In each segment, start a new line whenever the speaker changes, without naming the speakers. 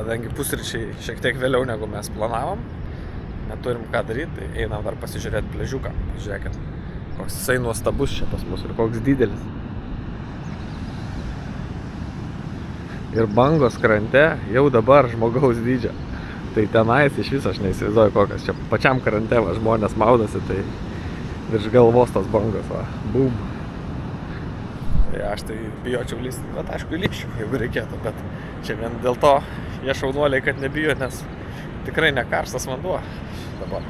kadangi pusryčiai šiek tiek vėliau negu mes planavom, neturim ką daryti, tai einam dar pasižiūrėti pliažiuką. Žiūrėkit, koks jisai nuostabus čia pas mus ir koks didelis. Ir bangos krante jau dabar žmogaus dydžio. Tai tenais iš viso aš neįsivaizduoju kokias. Čia pačiam krante va, žmonės maudosi, tai virš galvos tos bangos, va, bum. Tai aš tai bijočiau lysti, bet aišku įlipčiau, jeigu reikėtų, bet čia vien dėl to jie šaunuoliai, kad nebijo, nes tikrai ne karštas vanduo dabar.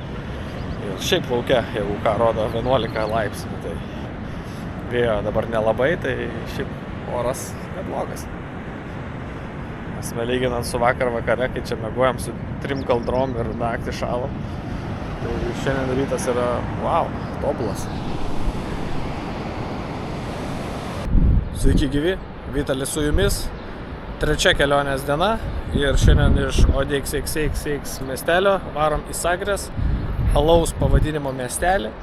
Ir šiaip lauke, jeigu ką rodo 11 laipsnių, tai vėjo dabar nelabai, tai šiaip oras neblogas. Mes lyginant su vakar vakare, kai čia mėgojam su 3 kaldrom ir naktį šalom, tai šiandien rytas yra, wow, tobulas. Sveiki gyvi, Vitalis su jumis, 3 kelionės diena ir šiandien iš ODXXX miestelio varom į Sagrės, alaus pavadinimo miestelį.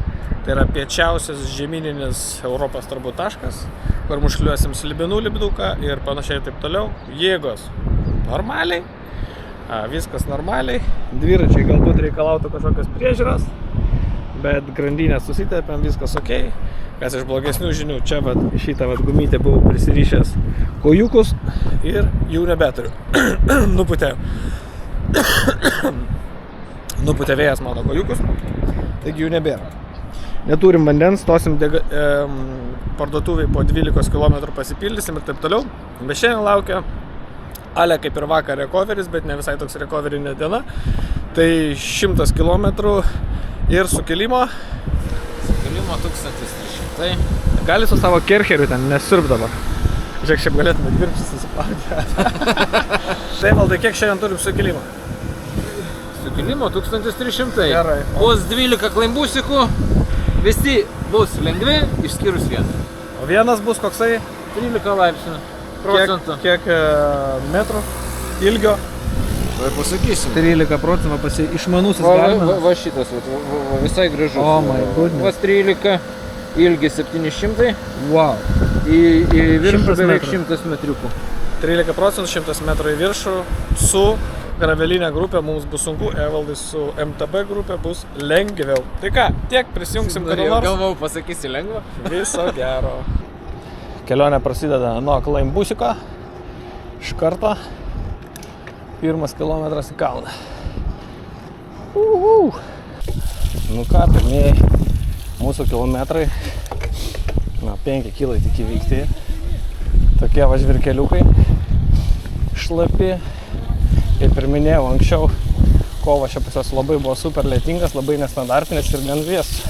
Tai yra piečiausias žemyninis Europos turbūt taškas, kur mušliuosim slibinų lipduką ir panašiai taip toliau. Jėgos normaliai, viskas normaliai, dviračiai galbūt reikalautų kažkokios priežiūros, bet grandinės susitėpiam, viskas ok. Kas iš blogesnių žinių, čia vat, šitą vat gumytę buvau prisirišęs kojukus ir jų nebeturiu. Nuputė vėjas mano kojukus, taigi jų nebėra. Neturim vandens, stosim parduotuviai po 12 km pasipildysim ir taip toliau. Bet šiandien laukia ale kaip ir vakar recoveris, bet ne visai toks recoverinė diena. Tai 100 km ir sukilimo
1300.
Gali su savo kercheriu ten nesirb dabar. Žiūrėk, šiaip galėtume dvirčius susiplaudyti. Tai valdai, kiek šiandien turim sukilimo?
Sukilimo 1300.
Gerai.
Bus 12 klaimbusikų. Visi bus lengvi, išskyrus vieną.
O vienas bus koksai?
13 laipsnių procentų.
Kiek metrų ilgio?
Vai pasakysim.
13% išmanusis galima.
Va šitas, va, visai gražus.
Oh my goodness.
Va 13, ilgi 700.
Wow.
Į viršų
100
beveik
metrų.
100 metriukų.
13%, 100 metrų į viršų. Su gravelinė grupė mums bus sunku, Evaldai su MTB grupė bus lengviau. Tai ką, tiek prisijungsim kada nors.
Galvau, pasakysi lengva.
Viso gero. Kelionė prasideda nuo klaimbusiko. Iš karto. 1 kilometras į kalną. Nu ką, pirmieji mūsų kilometrai. 5 kilai tik įveikti. Tokie va žvirkeliukai. Šlapi. Kaip ir minėjau anksčiau, kovas čia pas jos labai buvo super lietingas, labai nestandartinis ir gan vėsus.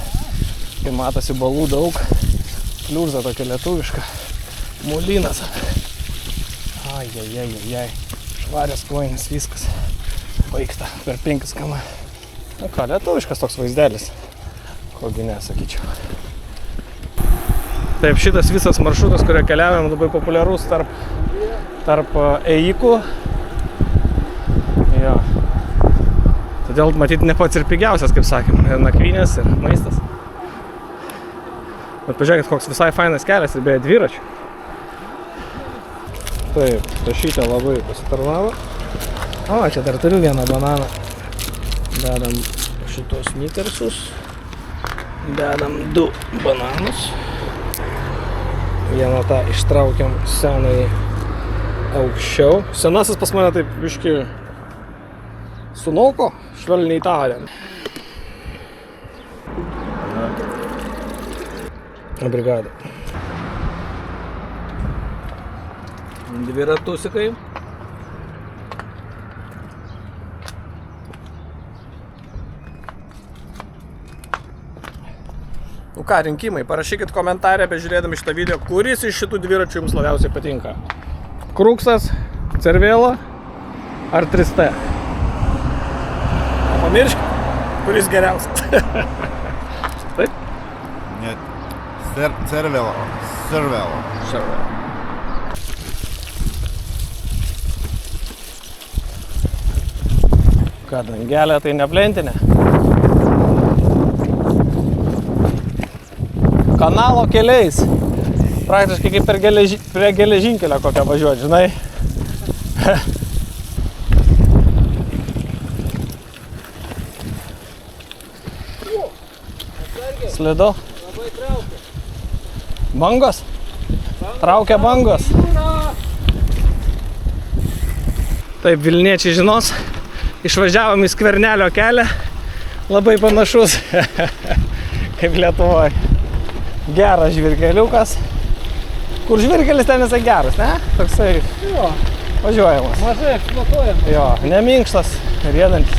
Kai matosi balų daug, kliūrza tokia lietuviška, mulinas. Ai. Švarios kojinės, viskas. Baigta per 5 km. Nu ką, lietuviškas toks vaizdelis. Kogi ne, sakyčiau. Taip, šitas visas maršrutas, kurio keliaujam, labai populiarus tarp ėjikų. Jo. Todėl matyti ne pats ir pigiausias, kaip sakėm, ir nakvynės, ir maistas. Bet pažiūrėkit, koks visai fainas kelias ir beje dviračių. Taip, tašytė labai pasitarnavo. O, čia dar turiu vieną bananą. Dedam šitos snickersus. Dedam 2 bananus. Vieną tą ištraukiam senai aukščiau. Senasis pas mane taip biški sunauko, švelniai tariant. Brigada. 2 ratusikai. Nu ką, rinkimai, parašykit komentarę, bežiūrėdami šitą video, kuris iš šitų dviračių jums labiausiai patinka. Kruksas, Cervelo ar 3T? Pamiršk, kuris geriausias. Taip?
Ne, Cervelo.
Ką, dangelė tai ne plentinė? Kanalo keliais. Praktiškai kaip prie geležinkelio kokią važiuoti, žinai. Slidu.
Labai traukia.
Bangos? Traukia bangos. Taip, Vilniečiai žinos, išvažiavom į Skvernelio kelią, labai panašus, kaip Lietuvoje. Geras žvirgeliukas. Kur žvirgelis ten visai geras, ne? Toksai važiuojamas.
Mažai eksploatuojamas.
Jo, neminkštas, riedantis.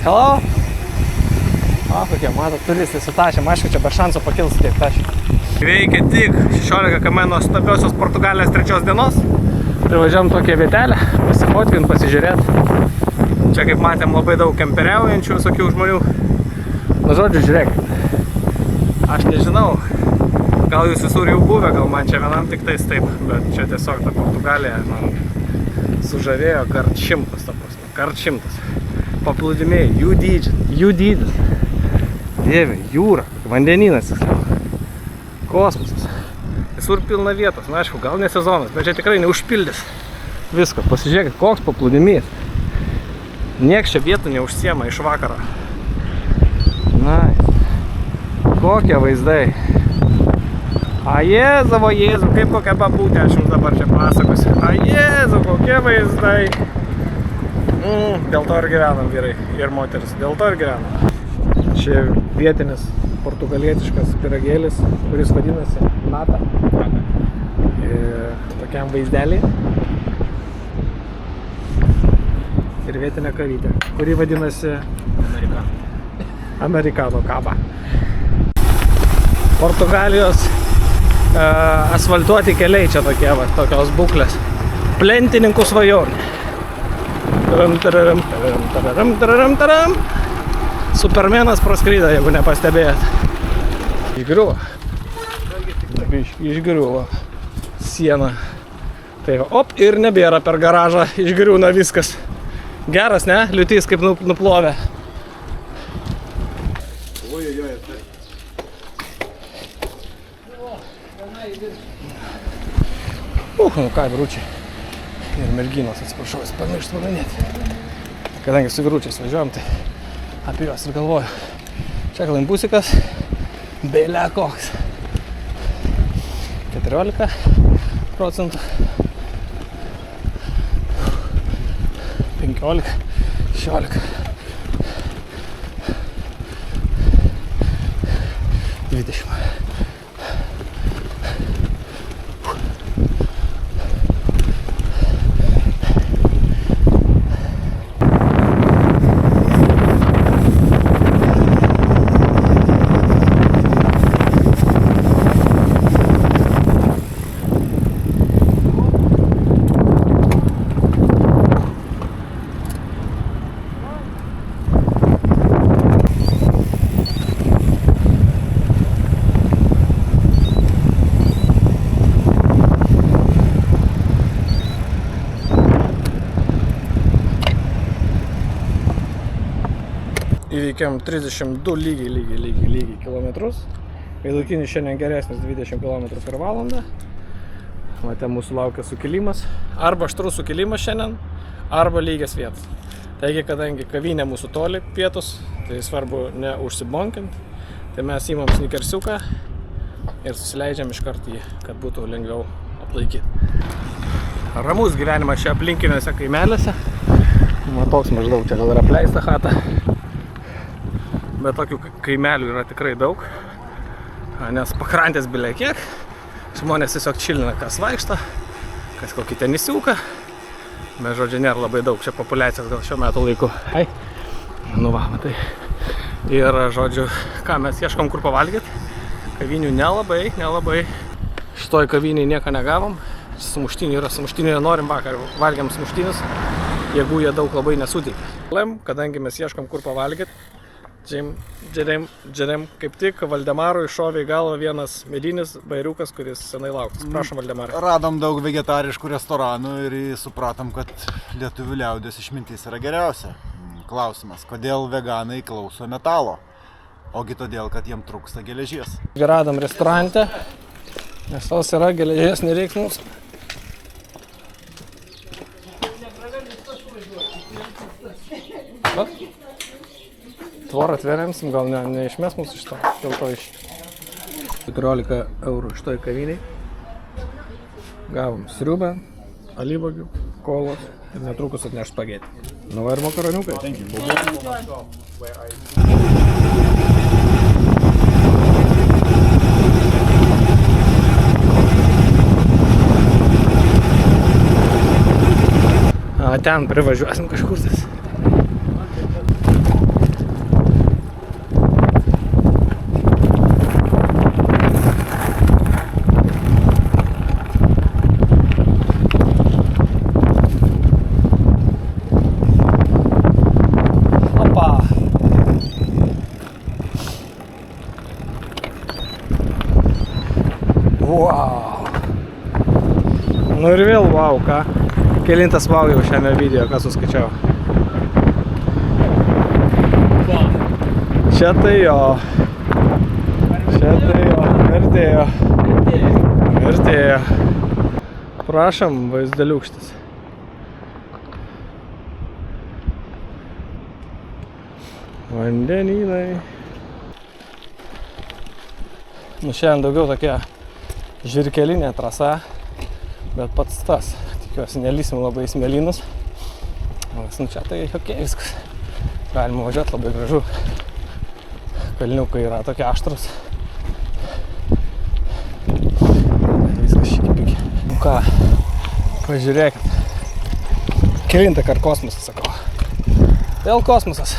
Hello? O, kokie, matot, turistai sutašėm, aišku, čia be šansų pakils tiek tašė. Veikia tik 16 km nuo stabiosios Portugalijos 3 dienos. Privažiavom tokią vietelę, pasifotkint, pasižiūrėt. Čia, kaip matėm, labai daug kemperiaujančių visokių žmonių. Nu, žodžiu, žiūrėkit. Aš nežinau, gal jūs visur jau buvę, gal man čia vienam tik tais taip, bet čia tiesiog ta Portugalija man sužavėjo kart 100, ta prasme, kart 100. Paplūdimiai, jų dydis. Dieve, jūra, vandenynas, kosmosas. Visur pilna vietos, na aišku, gal ne sezonas, bet čia tikrai neužpildys visko. Pasižiūrėkit, koks paplūdimys. Nieks čia vietų neužsiema iš vakaro. Na, kokie vaizdai. A Jėzavo, Jėzu, kaip kokia babutė aš jums dabar čia pasakosiu. A Jėzu, kokie vaizdai. Dėl to ir gyvenam vyrai ir moteris, dėl to ir gyvenam. Čia vietinis portugalietiškas pyragėlis, kuris vadinasi nata. Tokiam vaizdelį. Ir vietinė kavytė, kuri vadinasi Amerikano kava. Portugalijos asfaltuoti keliai čia tokie, va, tokios būklės. Plentininkų svajonė. Supermenas praskrydo, jeigu nepastebėjot. Išgriuvo. Išgriuvo sieną. Tai op, ir nebėra per garažą, išgriūna viskas. Geras, ne? Liūtys kaip nuplovė. Nu ką, vyručiai. Ir merginos, atsiprašau, jas pamiršt paminėti. Kadangi su vyručiais važiuojam, tai apie juos ir galvoju. Čia klampusikas, beile koks. 14%. 15, 16. 20. Įveikėm 32 lygiai kilometrus. Vidutinis šiandien geresnis 20 km per valandą. Matėm, mūsų laukia sukilimas. Arba aštrus sukilimas šiandien, arba lygias vietas. Taigi, kadangi kavinė mūsų toli pietus, tai svarbu neužsibonkint. Tai mes įmam snikersiuką ir susileidžiam iš karto jį, kad būtų lengviau atlaikyti. Ramus gyvenimas čia aplinkiniuose kaimeliuose. Toks maždaug čia gal yra apleista chata. Bet tokių kaimelių yra tikrai daug, nes pakrantės bilia kiek. Žmonės tiesiog čilina, kas vaikšto, kas kokį tenisiuką. Bet žodžiu, nėra labai daug čia populiacijos gal šiuo metu laiku. Ai, nu va, matai. Ir žodžiu, ką mes ieškom kur pavalgyti. Kavinių nelabai. Šitoj kaviniai nieko negavom. Sumuštinių yra, sumuštinių nenorim, vakar valgiam sumuštinius, jeigu jie daug labai nesuteikia. Kadangi mes ieškom kur pavalgyti, Džerem, kaip tik Valdemarui šovė į galvą vienas medinis bairiukas, kuris senai lauktas. Prašom, Valdemarai.
Radom daug vegetariškų restoranų ir supratom, kad lietuvių liaudės išmintis yra geriausia. Klausimas, kodėl veganai klauso metalo? Ogi todėl, kad jiem trūksta geležies.
Radom restorante, nes tos yra geležies nereiks mums. Tvorą atveriamsim, gal neišmes mūsų iš to, dėl to iš 14 eurų iš toj kaviniai. Gavom sriubą, alyvuogių, kolos ir netrukus atneš spagetį. Nu va ir makaroniukai. A, ten privažiuosim kažkur tas. Wow. Nu ir vėl wow, ką? Kelintas wow jau šiame video, ką suskaičiau. Čia tai jo. Čia tai jo. Vertėjo. Vertėjo. Prašom, vaizdeliukštis. Vandenynai. Nu šiandien daugiau tokia žirkelinė trasa, bet pats tas, tikiuosi, nelysim labai į smėlynus. Nu čia tai okei, viskas. Galima važiuoti, labai gražu. Kalniukai yra tokie aštrus. Viskas šikipiki. Nu ką, pažiūrėkit. Kelintą kart kosmosas, sakau. Vėl kosmosas.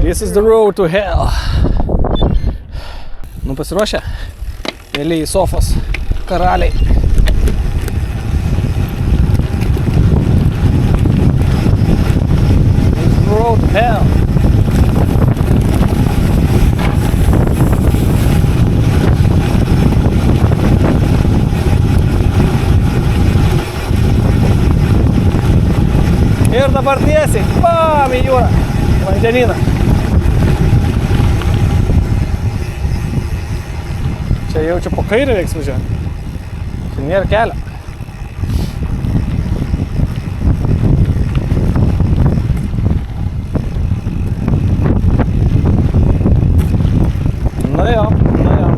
This is the road to hell. Nu pasiruošę? Mėly sofos karaliai. This is the road to hell. Ir dabar tiesiai, bam, į jūrą, vandenyną. Čia jau čia po kairę reiks važiuoti. Čia nėra kelio. Na jo, na jo.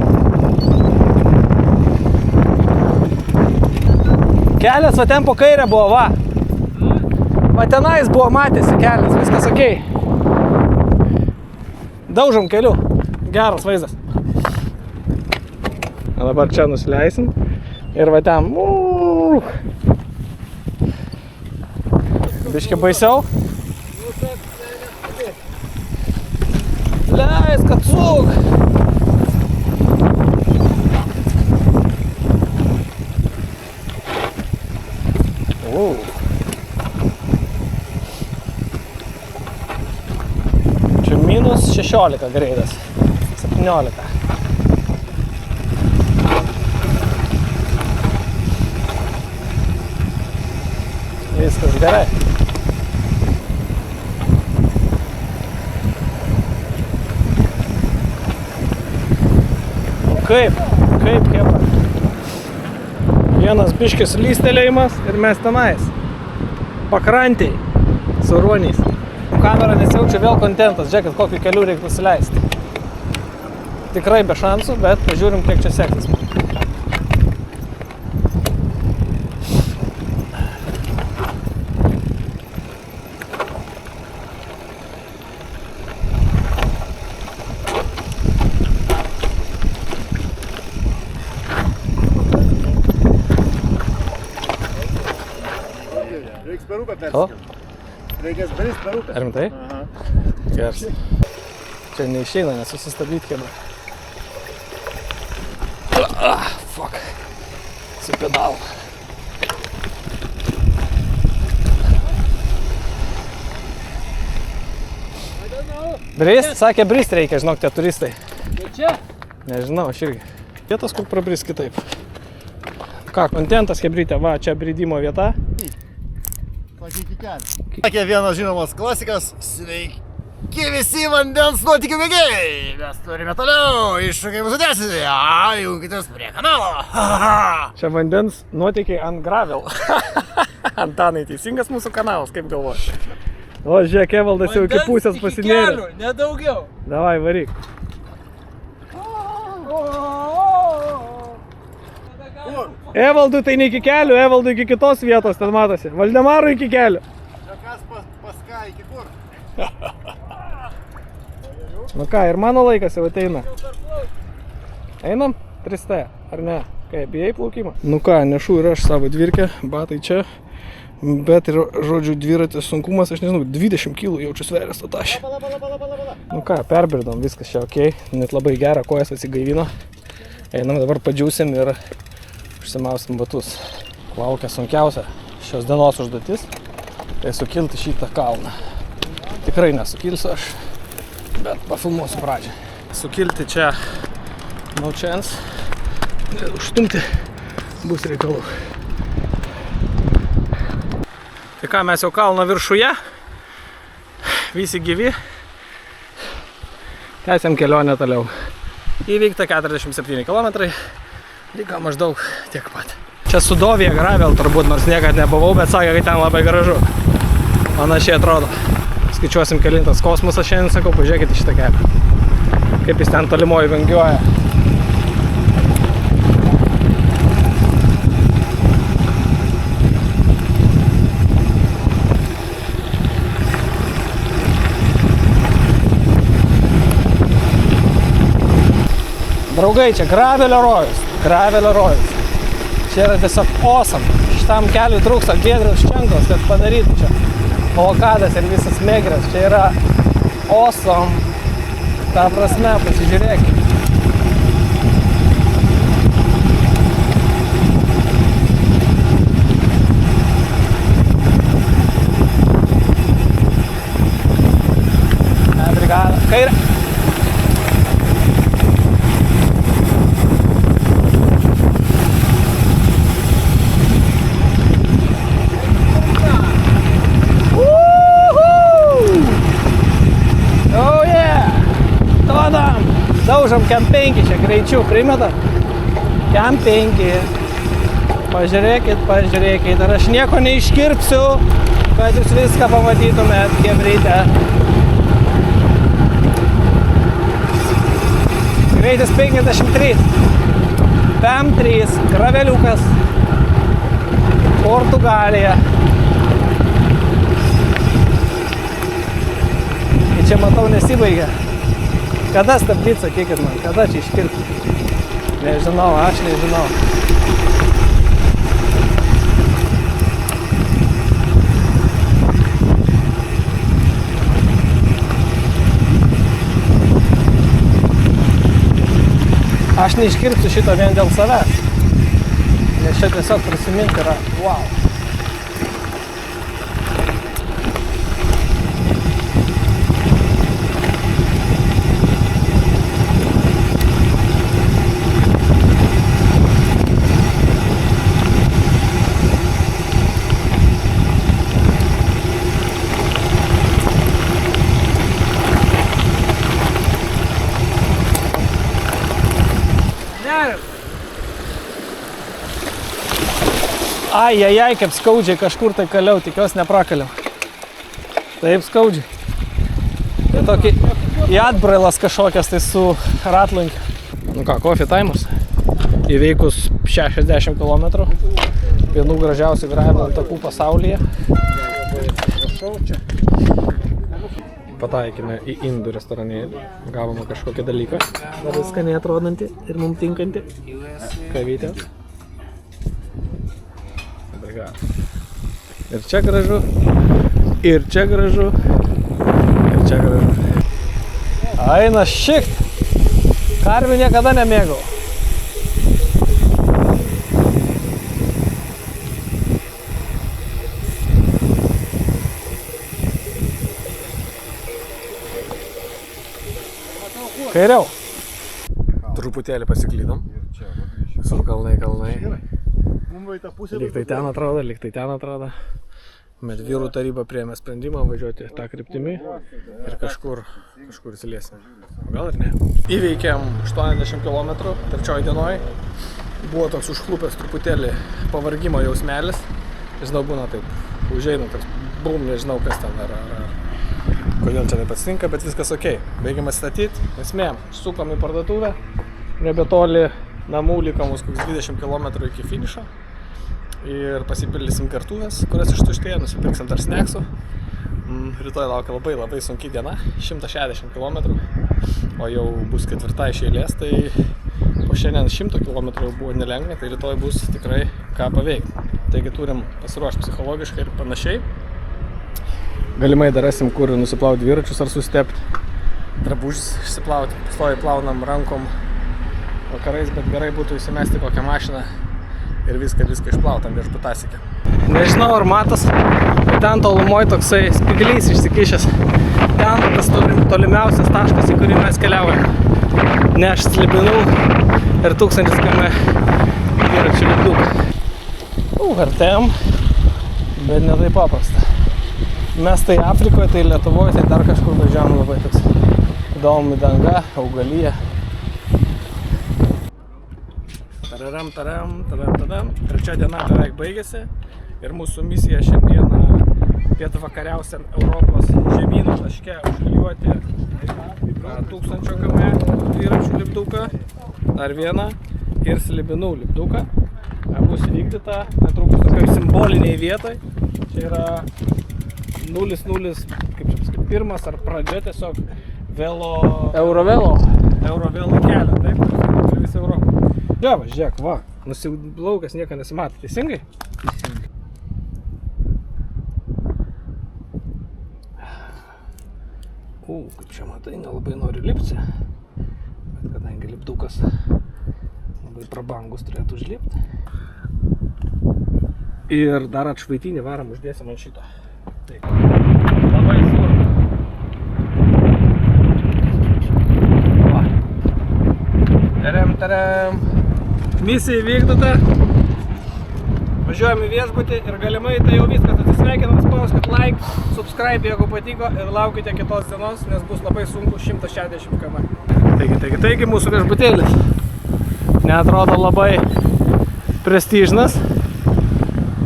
Kelias va ten po kairę buvo, va. Va tenais buvo, matėsi kelias, viskas okei. Daužom keliu. Geras vaizdas. Dabar čia nusileisim ir va ten. Biškį baisiau. Leisk, atsuk. Čia minus 16 greitas. 17. Viskas gerai. Kaip hebra. Vienas biškis lystelėjimas ir mes tenais. Pakrantėj su ruoniais. Kamera nesijaučia vėl kontentas. Žiūrėkit, kokiu keliu reikia nusileisti. Tikrai be šansų, bet pažiūrim, kiek čia seksis.
Reiks per upę
O?
persikelt. Reikės brist per upę.
Ar rimtai?
Aha.
Geras. Čia neišeina, nes susistabdyti hebra. Fuck. Su pedalu. Brist? Sakė, brist reikia, žinok, tie turistai.
Tai čia?
Nežinau, aš irgi. Vietos, kur prabrist kitaip. Ką, kontentas hebrytė, va, čia bridimo vieta.
Sakykit, Sakė vienas žinomas klasikas, sveiki visi vandens nuotykių mėgėjai, mes turime toliau iššūkiai mūsų tęsinį, junkitės prie kanalo.
Čia vandens nuotykiai ant gravel. Antanai, teisingas mūsų kanalas, kaip galvoji? O, žiūrėk, Evaldas jau iki pusės pasinėrė.
Nedaugiau.
Davai, varyk. Evaldui tai ne iki kelių, Evaldui iki kitos vietos, ten matosi. Valdemarui iki kelių.
Čia kas pas ką iki kur?
Nu ką, ir mano laikas jau ateina. Einam? 3T, ar ne? Kaip, bijai plaukimą? Nu ką, nešu ir aš savo dvirkę, batai čia. Bet ir, žodžiu, dviratės sunkumas, aš nežinau, 20 kg jaučiu sveręs tą tašį. Nu ką, perbirdom, viskas čia okei. Net labai gera, kojas atsigaivino. Einam dabar padžiūsim ir užsimausim batus. Laukia sunkiausia šios dienos užduotis. Tai sukilti šitą kalną. Tikrai nesukilsiu aš, bet pafilmuosiu pradžią. Sukilti čia no chance. Užstumti bus reikalų. Tai ką, mes jau kalno viršuje. Visi gyvi. Tęsiam kelionę toliau. Įveikta 47 km. Liko maždaug tiek pat. Čia Sudovija gravel turbūt, nors niekad nebuvau, bet sakė, kad ten labai gražu. Panašiai atrodo. Skaičiuosim kelintas kosmosas šiandien, sakau, pažiūrėkite šitą kelią. Kaip jis ten tolimoji vingiuoja. Draugai, čia gravelio rojus. Gravelio rojus. Čia yra tiesiog awesome. Šitam keliui trūksta Giedriaus Ščenkos, kad padarytų čia blokadas ir visas mėgras. Čia yra awesome. Ta prasme, pasižiūrėkit. Brigada. Kairė. Daužam Kem 5 čia greičiau, primetam. Kem 5. Pažiūrėkit, pažiūrėkit. Ir aš nieko neiškirpsiu, kad jūs viską pamatytumėt, kaip reikia. Greitis 53. Pem 3. Graveliukas. Portugalija. Ir čia matau nesibaigia. Kada stabdyti, sakykit man, kada čia iškirpti? Nežinau, aš nežinau. Aš neiškirpsiu šito vien dėl savęs. Nes čia tiesiog prisiminti yra wow. Ai, kaip skaudžiai kažkur tai kaliau, tikiuosi neprakaliau. Taip skaudžiai. Tai tokį į atbrailas kažkokias tai su ratlankiu. Nu ką, coffee time'as. Įveikus 60 km. Vienų gražiausių gravelio takų pasaulyje. Pataikėme į indų restoranėlį. Gavome kažkokią dalyką. Labai skaniai atrodantį ir mums tinkantį. Kavytė. Ir čia gražu, ir čia gražu, ir čia gražu. Aina šikt. Karvių niekada nemėgau. Kairiau. Truputėlį pasiklydom. Su kalnai. Lyg tai ten atrodo, lyg tai ten atrodo. Bet vyrų taryba priėmė sprendimą važiuoti tą kryptimį ir kažkur įsiliesim. Gal ir ne. Įveikėm 80 km trečioj dienoj. Buvo toks užklupęs truputėlį pavargimo jausmelis. Žinau, būna taip, užeina toks bum, nežinau kas ten ar kodėl čia taip atsitinka, bet viskas ok. Baigiam atstatyti, esmė, sukom į parduotuvę, nebetoli namų likom koks 20 km iki finišo. Ir pasipildysim kartuvės, kurias ištuštėja, nusipirksim dar sneksų. Rytoj laukia labai sunki diena, 160 km, o jau bus ketvirta iš eilės, tai po šiandien 100 km jau buvo nelengva, tai rytoj bus tikrai ką paveikti. Taigi turim pasiruošti psichologiškai ir panašiai. Galimai dar rasim, kur nusiplauti dviračius ar sustepti, drabužis išsiplauti. Pastoviai plaunam rankom vakarais, bet gerai būtų įsimesti kokią mašiną ir viską išplautam viešbutasikę. Nežinau, ar matas, bet ten tolumoj toksai spyglys išsikišęs. Ten tas tolimiausias taškas, į kurį mes keliaujame. Neš slibinų ir 1000 km dviračių lipduką. Artėjom, bet ne taip paprasta. Mes tai Afrikoje, tai Lietuvoje, tai dar kažkur važiavom labai toks įdomi danga, augalija. Taram. Trečia diena beveik baigėsi ir mūsų misija šiandieną pietvakariausiam Europos žemyno taške užklijuoti 1000 km dviračių lipduką, dar vieną ir slibinų lipduką. Bus įvykdyta netrukus tokioj simboliniai vietai. Čia yra 0,0, kaip čia pasakyti, pirmas ar pradžia tiesiog Eurovelo kelio, taip, per visą Europą. Džiava, žiūrėk, va, nusiplaukęs nieko nesimato, teisingai? Teisingai. Kaip čia matai, nelabai noriu lipti, bet kadangi lipdukas labai prabangus turėtų užlipti. Ir dar atšvaitinį varam uždėsim ant šito. Taip. Labai svarbu. Taram. Misija įvykdyta. Važiuojame į viešbutį ir galimai tai jau viskas. Atsisveikinam, spauskit like, subscribe, jeigu patiko ir laukite kitos dienos, nes bus labai sunku 160 km. Taigi mūsų viešbutėlis neatrodo labai prestižnas,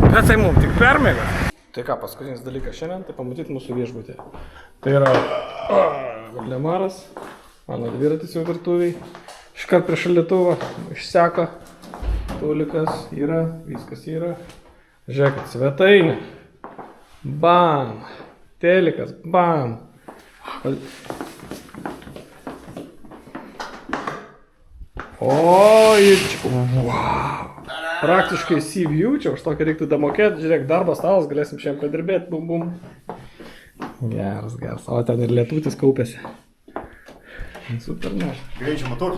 bet tai mums tik permėgas. Tai ką, paskutinis dalykas šiandien, tai pamatyti mūsų viešbutį. Tai yra Valdemaras, mano dviratis jau virtuviai. Iškart prie šaldytuvo išseko, tulikas yra, viskas yra. Žiūrėkit, svetainė, bam, telikas, bam. Oi, wow. Praktiškai sea view, čia už tokį reiktų damokėti, žiūrėk, darbo stalas, galėsim šiandien padirbėti, bum. Geras, o ten ir lietutis kaupėsi. Super, ne.
Greičio motor.